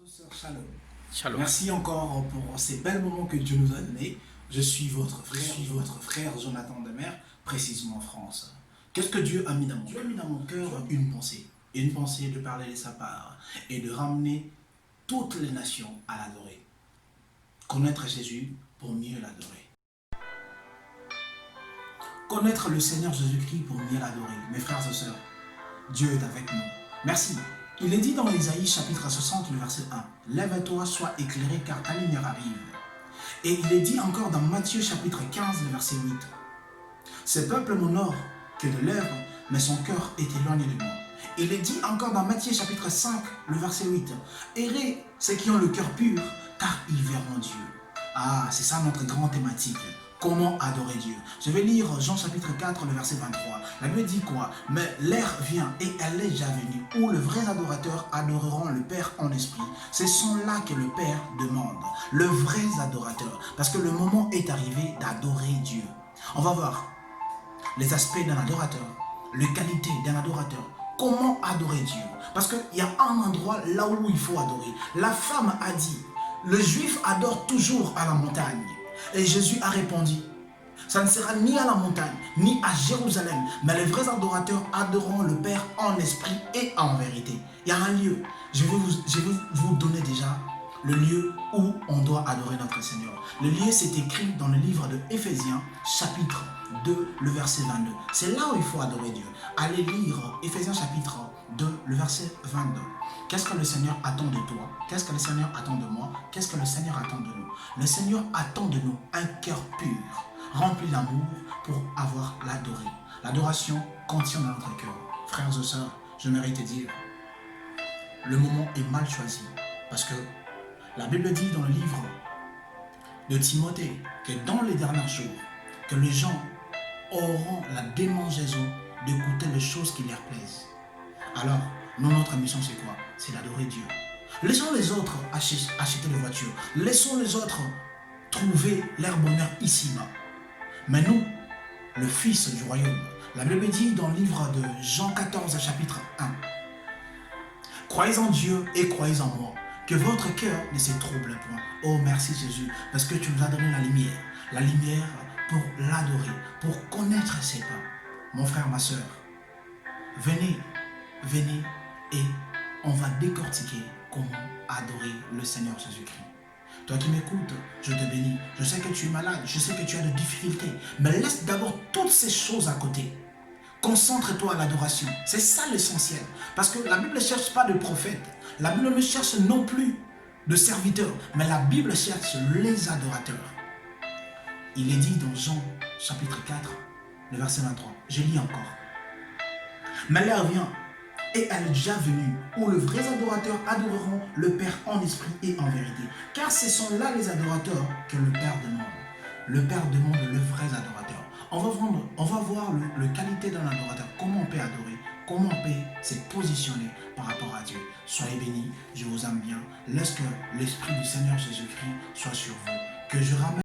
Sœur Shalom. Shalom. Merci encore pour ces belles moments que Dieu nous a donnés. Je suis votre frère Jonathan Demer, précisément en France. Qu'est-ce que Dieu a mis dans mon cœur? Dieu a mis dans mon cœur une pensée de parler de sa part et de ramener toutes les nations à l'adorer. Connaître Jésus pour mieux l'adorer. Connaître le Seigneur Jésus-Christ pour mieux l'adorer. Mes frères et sœurs, Dieu est avec nous. Merci. Il est dit dans Isaïe chapitre 60, le verset 1, « Lève-toi, sois éclairé, car ta lumière arrive. » Et il est dit encore dans Matthieu chapitre 15, le verset 8, « Ce peuple m'honore que de lèvres, mais son cœur est éloigné de moi. » Il est dit encore dans Matthieu chapitre 5, le verset 8, « Errez ceux qui ont le cœur pur, car ils verront Dieu. » Ah, c'est ça notre grande thématique. Comment adorer Dieu? Je vais lire Jean chapitre 4, le verset 23. La Bible dit quoi? « Mais l'heure vient, et elle est déjà venue, où les vrais adorateurs adoreront le Père en esprit. Ce sont là que le Père demande. Le vrai adorateur. » Parce que le moment est arrivé d'adorer Dieu. On va voir les aspects d'un adorateur, les qualités d'un adorateur. Comment adorer Dieu? Parce qu'il y a un endroit là où il faut adorer. La femme a dit, le juif adore toujours à la montagne. Et Jésus a répondu, ça ne sera ni à la montagne, ni à Jérusalem, mais les vrais adorateurs adoreront le Père en esprit et en vérité. Il y a un lieu, je vais vous donner déjà le lieu où on doit adorer notre Seigneur. Le lieu, c'est écrit dans le livre de Éphésiens, chapitre 2, le verset 22. C'est là où il faut adorer Dieu. Allez lire Éphésiens chapitre 2, le verset 22. Qu'est-ce que le Seigneur attend de toi? Qu'est-ce que le Seigneur attend de moi? Qu'est-ce que le Seigneur attend de nous? Le Seigneur attend de nous un cœur pur, rempli d'amour pour avoir l'adoré. L'adoration contient dans notre cœur. Frères et sœurs, je mérite de dire, le moment est mal choisi. Parce que la Bible dit dans le livre de Timothée que dans les derniers jours, que les gens auront la démangeaison d'écouter les choses qui leur plaisent. Alors, nous, notre mission, c'est quoi? C'est d'adorer Dieu. Laissons les autres acheter des voitures. Laissons les autres trouver leur bonheur ici-bas. Mais nous, le Fils du royaume, la Bible dit dans le livre de Jean 14, chapitre 1, « Croyez en Dieu et croyez en moi, que votre cœur ne se trouble point. » Oh, merci Jésus, parce que tu nous as donné la lumière pour l'adorer, pour connaître ses pas. Mon frère, ma soeur, venez et on va décortiquer comment adorer le Seigneur Jésus-Christ. Toi qui m'écoutes, je te bénis. Je sais que tu es malade, je sais que tu as des difficultés, mais laisse d'abord toutes ces choses à côté. Concentre-toi à l'adoration. C'est ça l'essentiel. Parce que la Bible ne cherche pas de prophètes. La Bible ne cherche non plus de serviteurs, mais la Bible cherche les adorateurs. Il est dit dans Jean chapitre 4, le verset 23. Je lis encore. Mais l'heure vient, et elle est déjà venue, où les vrais adorateurs adoreront le Père en esprit et en vérité. Car ce sont là les adorateurs que le Père demande. Le Père demande les vrais adorateurs. On va voir la qualité d'un adorateur, comment on peut adorer, comment on peut se positionner par rapport à Dieu. Soyez bénis, je vous aime bien. Laisse que l'Esprit du Seigneur Jésus-Christ soit sur vous. Que je ramène